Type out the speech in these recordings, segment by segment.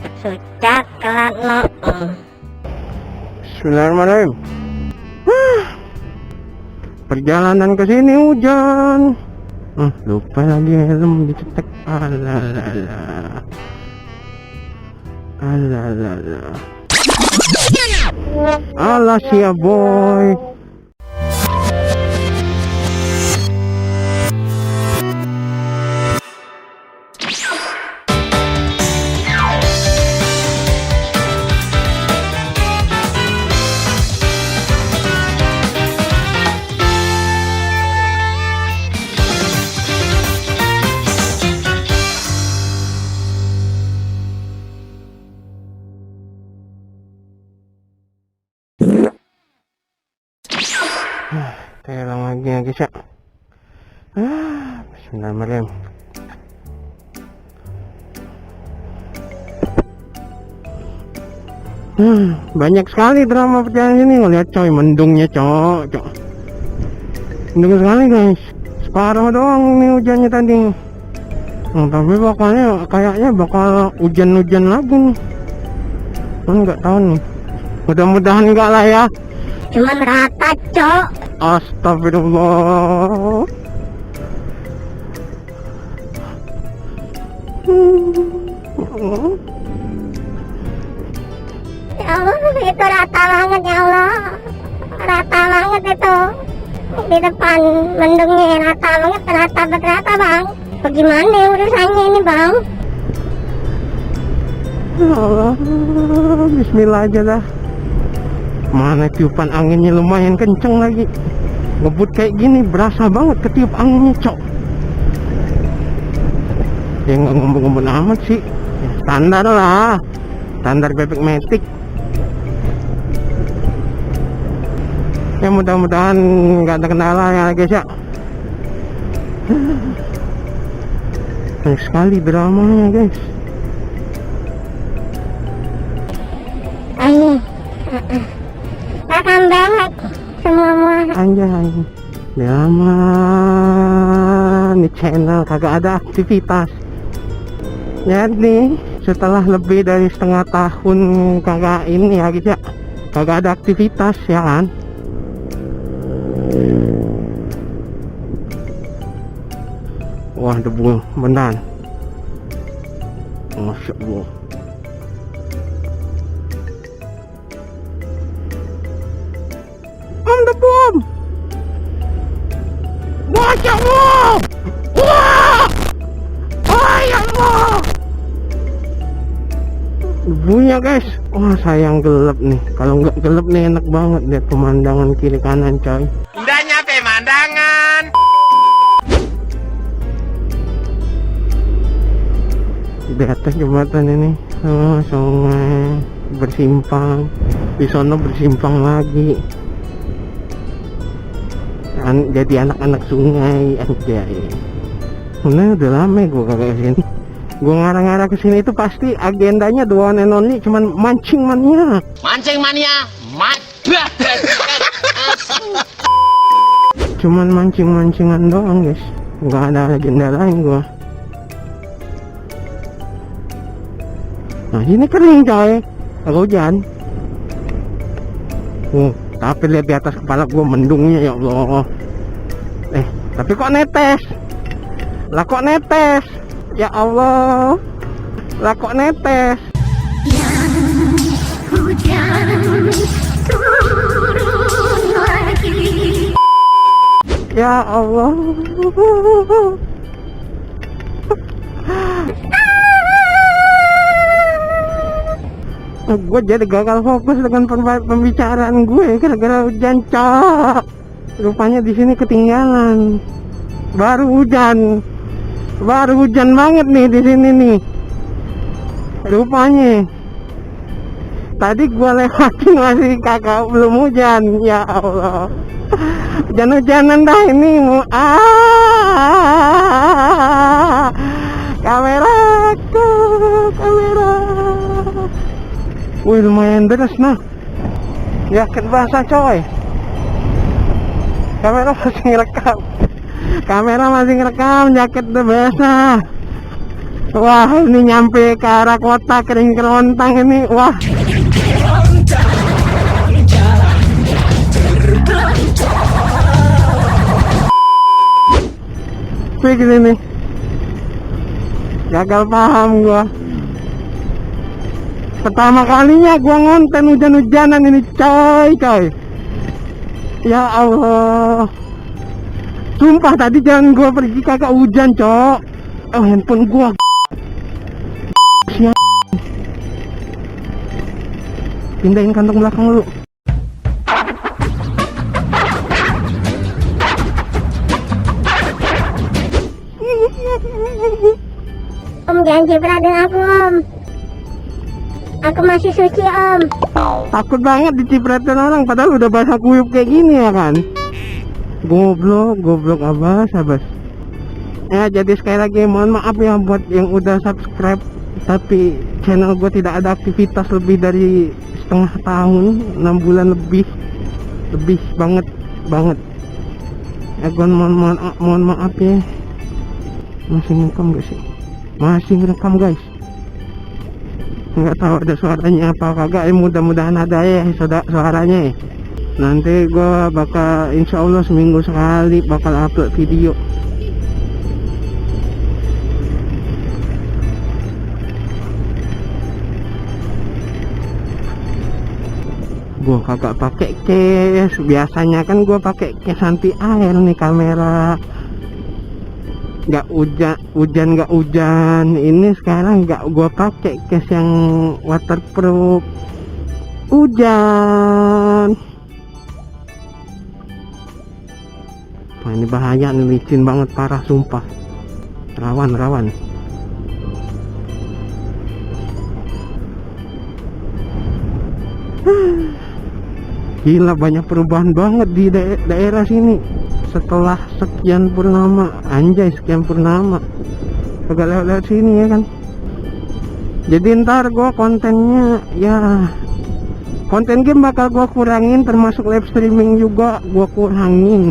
Sudah kelar no. Bismillahirrahmanirrahim. Perjalanan ke sini hujan. Lupa lagi helm dicetek. Alalala. Alas ya boy. Telang lagi ya guys ya. Bismillahirrahmanirrahim. Banyak sekali drama perjalanan ini. Lihat coy, mendungnya cok. Mendung sekali guys. Separuh doang nih hujannya tadi. Tapi kayaknya bakal hujan-hujan lagi nih. Nggak tahu nih. Mudah-mudahan enggak lah ya. Cuman rata cok. Astagfirullah. Ya Allah, itu rata banget ya Allah. Rata banget itu. Di depan mendungnya rata banget, rata bang. Bagaimana urusannya ini bang? Ya Allah, bismillah aja dah. Mana tiupan anginnya lumayan kenceng lagi. Ngebut kayak gini berasa banget ketiup anginnya cok. Ya nggak ngembun-ngembun amat sih. Ya, standar lah. Standar bebek metik. Ya mudah-mudahan nggak ada kendala ya guys ya. Banyak sekali dramanya guys. Ayo. Akan banget semua Anjay, lama nih channel kagak ada aktivitas. Jadi setelah lebih dari setengah tahun kagak ini ya guys ya, kagak ada aktivitas ya kan. Wah debu beneran. Masya Allah. Bom. Wah, ya Allah. Wah. Oh, ya Allah. Debunya guys. Wah, sayang gelap nih. Kalau nggak gelap nih enak banget lihat pemandangan kiri kanan coy. Udah nyampe pemandangan. Di atas jembatan ini. Sungai bersimpang. Di sono bersimpang lagi. Jadi anak-anak sungai aja. Nah, udah lama gue kagak kesini. Gue ngarang-ngarang kesini itu pasti agendanya the one and only cuman mancing mania. Cuman mancing-mancingan doang guys. Nggak ada agenda lain gue. Nah ini kering coy. Agak hujan. Tapi lihat di atas kepala gue mendungnya ya Allah. Tapi kok netes? Lah kok netes? Ya Allah. Lah kok netes? hujan turun lagi. Ya Allah. Gue jadi gagal fokus dengan pembicaraan gue gara-gara hujan cok. Rupanya di sini ketinggalan. Baru hujan banget nih di sini nih. Rupanya tadi gue lewatin masih kakak belum hujan. Ya Allah. Hujan-hujanan dah ini. Kameraku, kamera. Wih lumayan deras nah. Jaket basah coy. Kamera masih ngerekam. Jaket udah basah. Wah, ini nyampe ke arah kota kering kerontang ini. Wah. Begini nih. Gagal paham gua. Pertama kalinya gua ngonten hujan-hujanan ini, coy. Ya Allah. Sumpah tadi jalan gua pergi kagak hujan, cok. Oh, handphone gua. Pindahin kantong belakang dulu. Om janji dengan aku, Om. Aku masih suci, Om. Takut banget dicipratin orang padahal udah basah kuyup kayak gini ya kan. Goblok abas. Ya, jadi sekali lagi mohon maaf ya buat yang udah subscribe tapi channel gue tidak ada aktivitas lebih dari setengah tahun, 6 bulan lebih banget. Ya gue mohon maaf ya. Masih ngerekam gak sih? Masih ngerekam guys. Nggak tahu ada suaranya apa kagak ya, mudah-mudahan ada ya suaranya ya. Nanti gue bakal insya Allah seminggu sekali bakal upload video. Gue kagak pakai case, biasanya kan gue pakai case anti air nih kamera. Nggak hujan, ini sekarang nggak gue pakai case yang waterproof. Hujan. Wah, ini bahaya nih, licin banget parah sumpah. Rawan. Gila, banyak perubahan banget di daerah sini setelah sekian purnama. Anjay, sekian purnama agak lewat sini ya kan. Jadi ntar gua kontennya ya konten game bakal gua kurangin, termasuk live streaming juga gua kurangin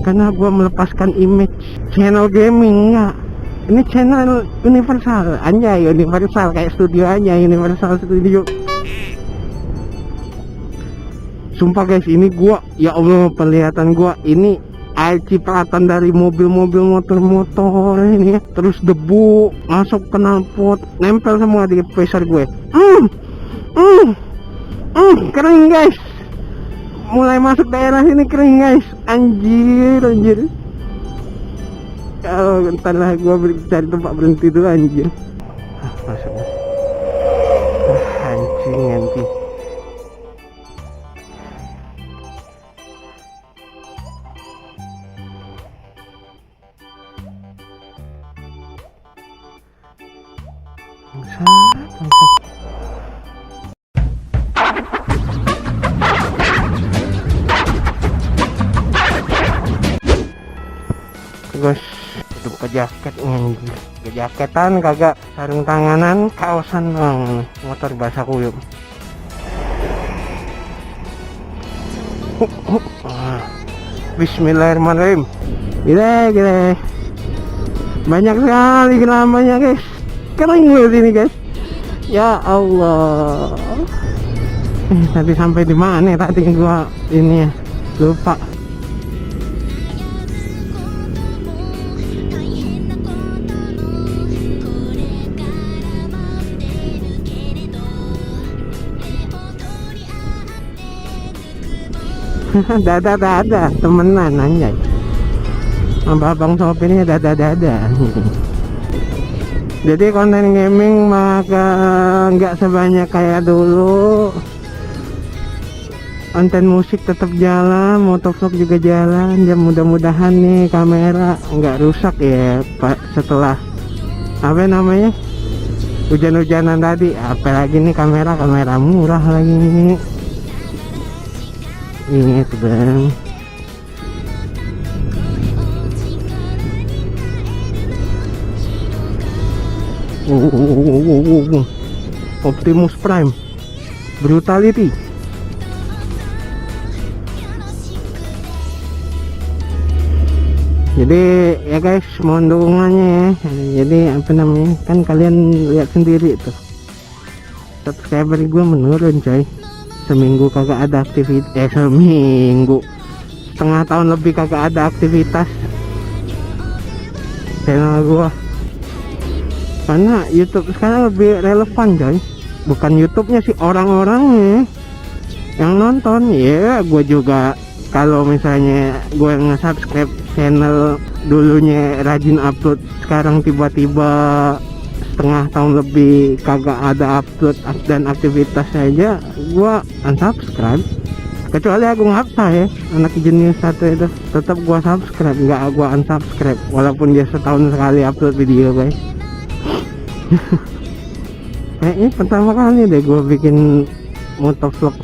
karena gua melepaskan image channel gaming. Enggak, ini channel universal. Anjay, universal kayak studio aja, Universal Studio. Sumpah guys, ini gua, ya Allah, penglihatan gua ini air cipratan dari mobil-mobil motor ini ya. Terus debu masuk ke knalpot, nempel semua di visor gue. Kering guys, mulai masuk daerah sini kering guys. Anjir. Oh, entar lah gua cari tempat berhenti dulu anjir. Masuk. Anjing. Guys, buka jaket nih, jaketan kagak, sarung tanganan, kaosan dong, motor basah kuyup. Bismillahirrahmanirrahim. Gila, banyak sekali geramanya guys, keren gue sini guys. Ya Allah, tadi sampai di mana tadi gua ini ya, lupa. Dada temenan anjay, abang sopirnya dada. Jadi konten gaming maka nggak sebanyak kayak dulu. Konten musik tetap jalan, motovlog juga jalan. Ya mudah-mudahan nih kamera nggak rusak ya Pak, setelah apa namanya hujan-hujanan tadi. Apalagi nih kamera murah lagi nih. Ini tuh bang. Optimus Prime Brutality. Jadi ya guys, mohon dukungannya ya. Jadi apa namanya, kan kalian lihat sendiri tuh, subscriber gue menurun coy. Seminggu kagak ada aktivitas, seminggu, setengah tahun lebih kagak ada aktivitas channel gua. Karena YouTube sekarang lebih relevan coy, bukan YouTube-nya sih, orang-orangnya yang nonton. Ya gua juga kalau misalnya gua nge-subscribe channel dulunya rajin upload, sekarang tiba-tiba setengah tahun lebih kagak ada upload dan aktivitas aja, gua unsubscribe. Kecuali Agung Hapsa ya, anak jenius satu itu, tetap gua subscribe, nggak gua unsubscribe walaupun dia setahun sekali upload video guys. Kayaknya pertama kali deh gua bikin motovlog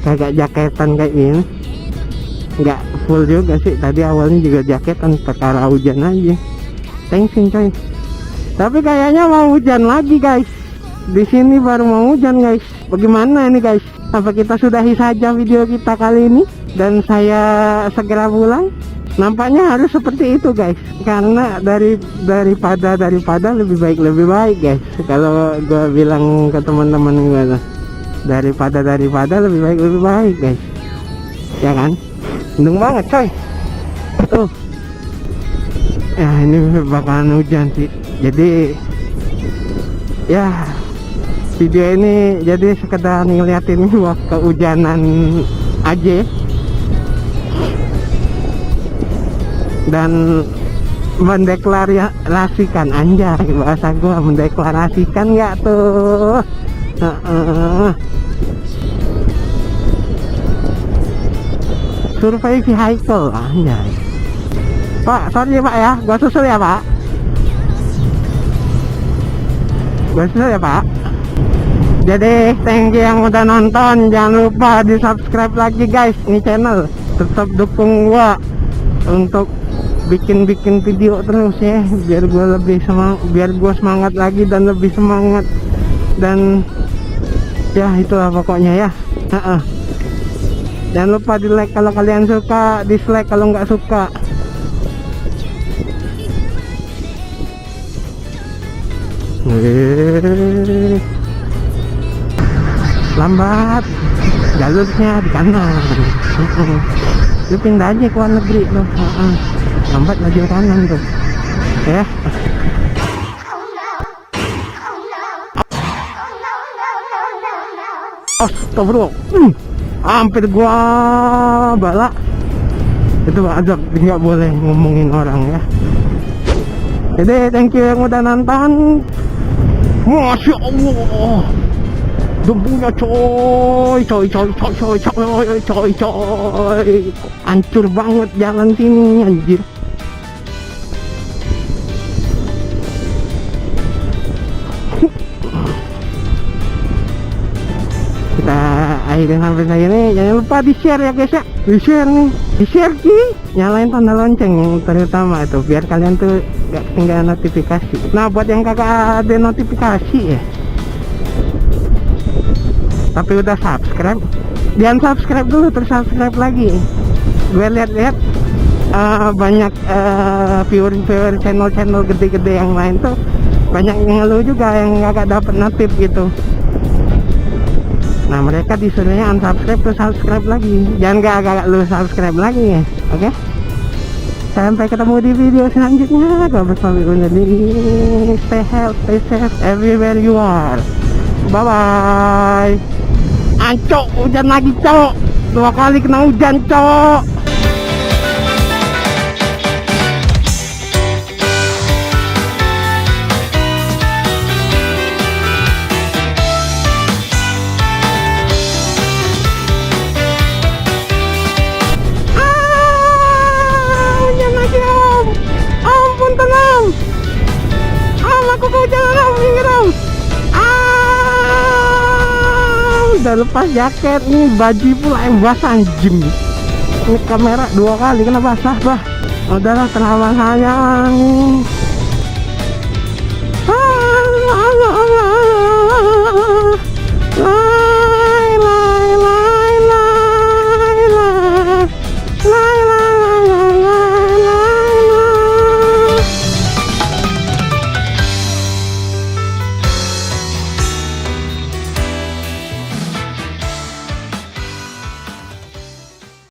kagak jaketan kayak gini. Nggak full juga sih, tadi awalnya juga jaketan perkara hujan aja. Thanksin coy. Tapi kayaknya mau hujan lagi guys. Di sini baru mau hujan guys. Bagaimana ini guys? Apa kita sudahi saja video kita kali ini dan saya segera pulang? Nampaknya harus seperti itu guys. Karena daripada lebih baik guys. Kalau gue bilang ke teman-teman gue tuh, daripada lebih baik guys. Ya kan? Mendung banget coy. Tuh. Ya ini bakalan hujan sih. Jadi ya video ini jadi sekedar ngeliatin kehujanan aja dan mendeklarasikan, anjay bahasa gua, mendeklarasikan nggak tuh. Survei vehicle, anjay. Pak, sorry ya Pak ya, gua susul ya Pak. Ya Pak. Jadi thank you yang udah nonton, jangan lupa di subscribe lagi guys ini channel, tetap dukung gua untuk bikin video terus ya, biar gua lebih semangat, biar gua semangat lagi dan lebih semangat. Dan ya itulah pokoknya ya. Jangan lupa di like kalau kalian suka, dislike kalau nggak suka. Lambat jalurnya di kanan. Lu pindah aja ke luar negeri lo. Lambat laju kanan tuh ya. Astagfirullah, hampir gua balak. Itu azab, nggak boleh ngomongin orang ya. Jadi thank you yang udah nonton. Masya Allah, debunya coy, hancur banget jalan sini anjir. Kita akhirin sampai sini. Jangan lupa di share ya guys ya, di share nih, di share sih, nyalain tanda lonceng yang terutama itu biar kalian tuh gak ketinggalan notifikasi. Nah buat yang kakak ada notifikasi ya tapi udah subscribe, jangan subscribe dulu terus subscribe lagi. Gue lihat-lihat banyak viewer channel gede-gede yang lain tuh banyak yang ngeluh juga yang gak dapat notif gitu. Nah mereka disuruhnya unsubscribe terus subscribe lagi, jangan gak lu subscribe lagi ya. Oke? Sampai ketemu di video selanjutnya. Gue bersama undur diri. Stay healthy, stay safe everywhere you are. Bye bye. Ancok, hujan lagi cok. 2 kali kena hujan cok. Hujan lagi om. Ampun tenang. Aku kehujanan om, minggir om. Udah lepas jaket nih, baju pula yang basah anjing. Ini kamera 2 kali kena basah bah. Udahlah, terlalu sayang.